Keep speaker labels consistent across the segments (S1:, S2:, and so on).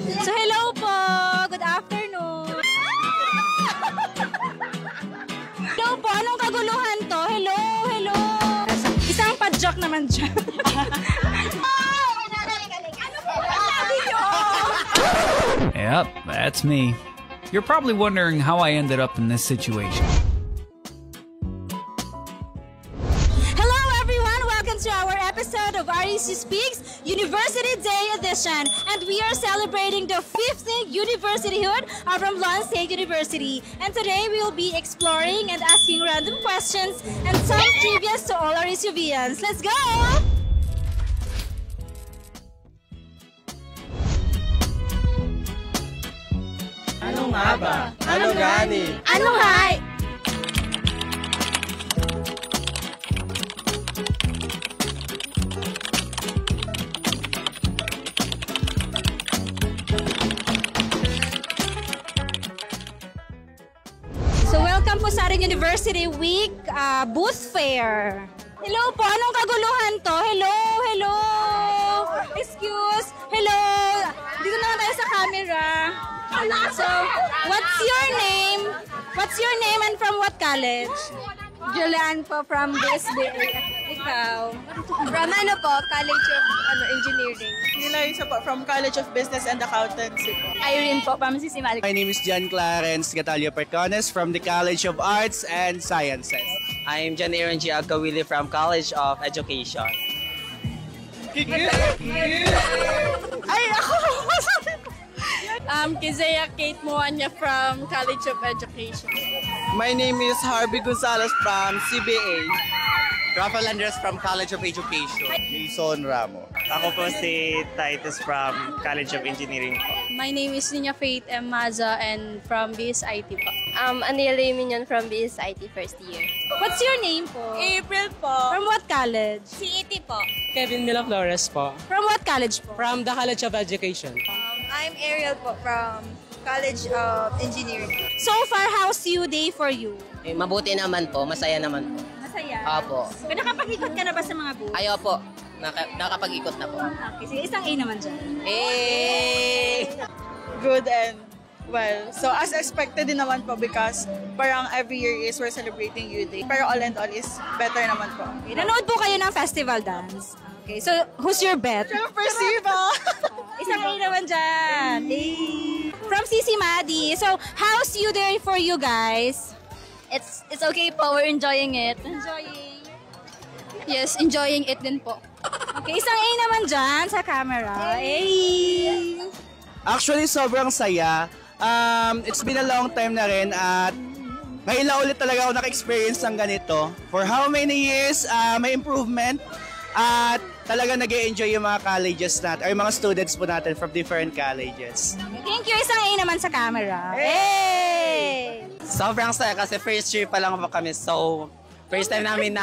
S1: So hello po, good afternoon. Hello po, anong kaguluhan to? Hello, hello. Isang padjak naman siya.
S2: Yep, that's me. You're probably wondering how I ended up in this situation.
S1: Hello everyone, welcome to our episode of REC Speaks University Day Edition. And we are celebrating the 5th universityhood from Lawrence State University. And today we will be exploring and asking random questions and some trivia to all our RECuvians. Let's go!
S3: Ano nga ba? Ano gani?
S1: Ano hai? So welcome po sa ating University Week booth fair. Hello po, anong kaguluhan to? Hello, hello. Excuse, hello. Dito naman tayo sa camera. So, what's your name? What's your name and from what college?
S4: Julian po from BSBA.
S1: Ikaw?
S4: From ano po, College of Engineering.
S5: Nila isa po from College of Business and Accountancy po.
S4: Irene po from Sisimali.
S3: My name is John Clarence Catalio Percones from the College of Arts and Sciences.
S6: I'm John Aaron G. Agawili from College of Education.
S5: Ay, ako!
S4: Kizea Kate Moanya from College of Education.
S3: My name is Harvey Gonzalez from CBA.
S6: Rafael Andres from College of Education.
S7: Jason Ramos.
S8: Ako po si Titus from College of Engineering po.
S4: My name is Nina Faith M. Maza and from BSIT po.
S9: Anila Minion from BSIT first year.
S1: What's your name po?
S4: April po.
S1: From what college?
S4: CET po.
S10: Kevin Mila Flores po.
S1: From what college po?
S10: From the College of Education.
S4: I'm Ariel po from College of Engineering.
S1: So far, how's your day for you?
S6: Mabuti naman po, masaya naman po.
S1: Masaya?
S6: Opo.
S1: Nakapag-ikot ka na ba sa mga booth?
S6: Ayaw po, nakapag-ikot na po.
S1: Okay, sige, isang A naman dyan.
S5: Good and well. So as expected din naman po because parang every year is we're celebrating Youth Day. Pero all and all is better naman po.
S1: Okay, nanood po kayo ng festival dance. Okay, so who's your bet?
S5: Siyempre, Siva!
S1: Isang A naman dyan. A. From CC Madi. So, how's you day for you guys?
S4: It's okay po, we're enjoying it.
S1: Enjoying.
S4: Yes, enjoying it din po.
S1: Okay, isang A naman dyan sa camera. A.
S3: Actually, sobrang saya. It's been a long time na rin at ngayon lang ulit talaga ako naka-experience ng ganito. For how many years, may improvement at talaga nag-e-enjoy yung mga colleges natin, or yung mga students po natin from different colleges.
S1: Thank you. Isang A naman sa camera. Hey!
S6: Sobrang saya kasi first year pa lang po kami. So, first time namin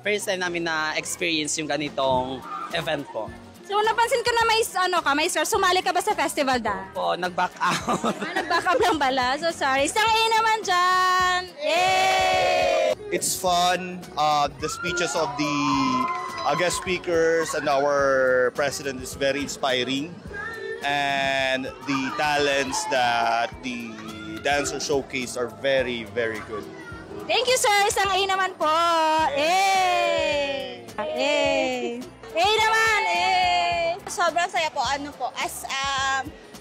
S6: first time namin na experience yung ganitong event po.
S1: So, napansin ko na may sir, sumali ka ba sa festival dance?
S6: Po, nag-back out.
S1: Nag-back up lang pala. So, sorry. Isang A naman dyan. Yay!
S7: It's fun. The speeches of the guest speakers and our president is very inspiring. And the talents that the dancers showcase are very, very good.
S1: Thank you, sir. Isang A naman po. A! A naman! A!
S4: Sobrang saya po, as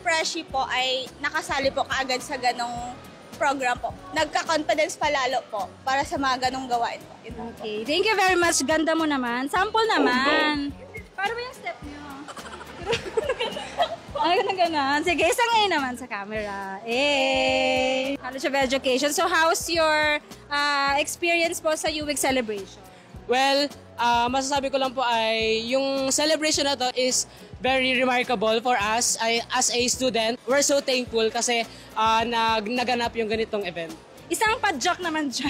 S4: freshie po ay nakasali po kaagad sa ganong program po. Nagka-confidence palalo po para sa mga ganong gawain po.
S1: Okay, thank you very much. Ganda mo naman. Sample naman. Paano ba yung step nyo? Ay, ganun. Sige, isang A naman sa camera. A! College of Education. So, how's your experience po sa UWIC celebration?
S10: Well, masasabi ko lang po ay yung celebration na to is very remarkable for us. As a student, we're so thankful kasi naganap yung ganitong event.
S1: Isang padjak naman siya.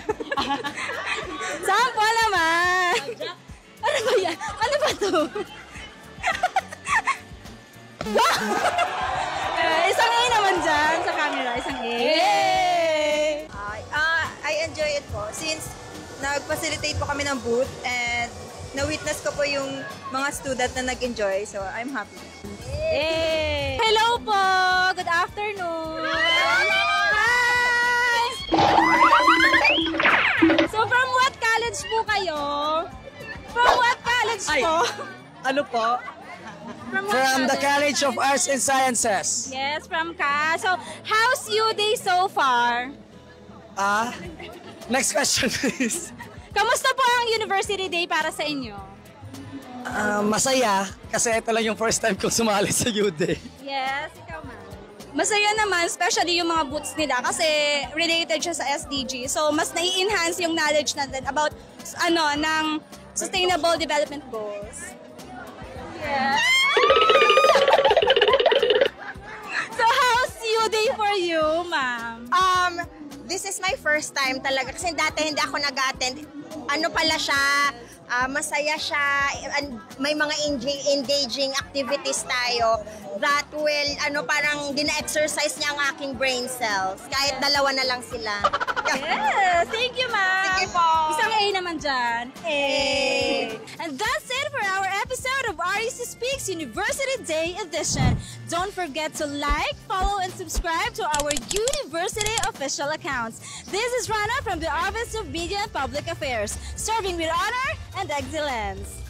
S1: Sample naman! Ano ba yan? Ano ba to? Isang A naman dyan sa camera. Isang A. Yay!
S4: I enjoy it po since nag-facilitate po kami ng booth and na-witness ko po yung mga student na nag-enjoy. So, I'm happy.
S1: Yay! Hello college po?
S11: Ano po? From the College of Arts and Sciences.
S1: Yes, from Ka. So, how's your day so far?
S11: Next question please.
S1: Kamusta po ang University Day para sa inyo?
S11: Masaya kasi ito lang yung first time kong sumali sa Youth Day.
S1: Yes, ikaw man.
S4: Masaya naman, especially yung mga booths nila kasi related siya sa SDG. So, mas nai-enhance yung knowledge natin about ng Sustainable Development Goals.
S1: Yeah. So, how's your day for you, ma'am?
S12: This is my first time talaga kasi dati hindi ako nag-attend. Ano pala siya, masaya siya, and may mga engaging activities tayo that will, parang dina-exercise niya ang aking brain cells. Kahit dalawa na lang sila.
S1: Yes, thank you, ma'am.
S12: Sige po.
S1: Isang A naman dyan. A. And that's it for our episode of REC Speaks University Day Edition. Don't forget to like, follow, and subscribe to our university official accounts. This is Rana from the Office of Media and Public Affairs, serving with honor and excellence.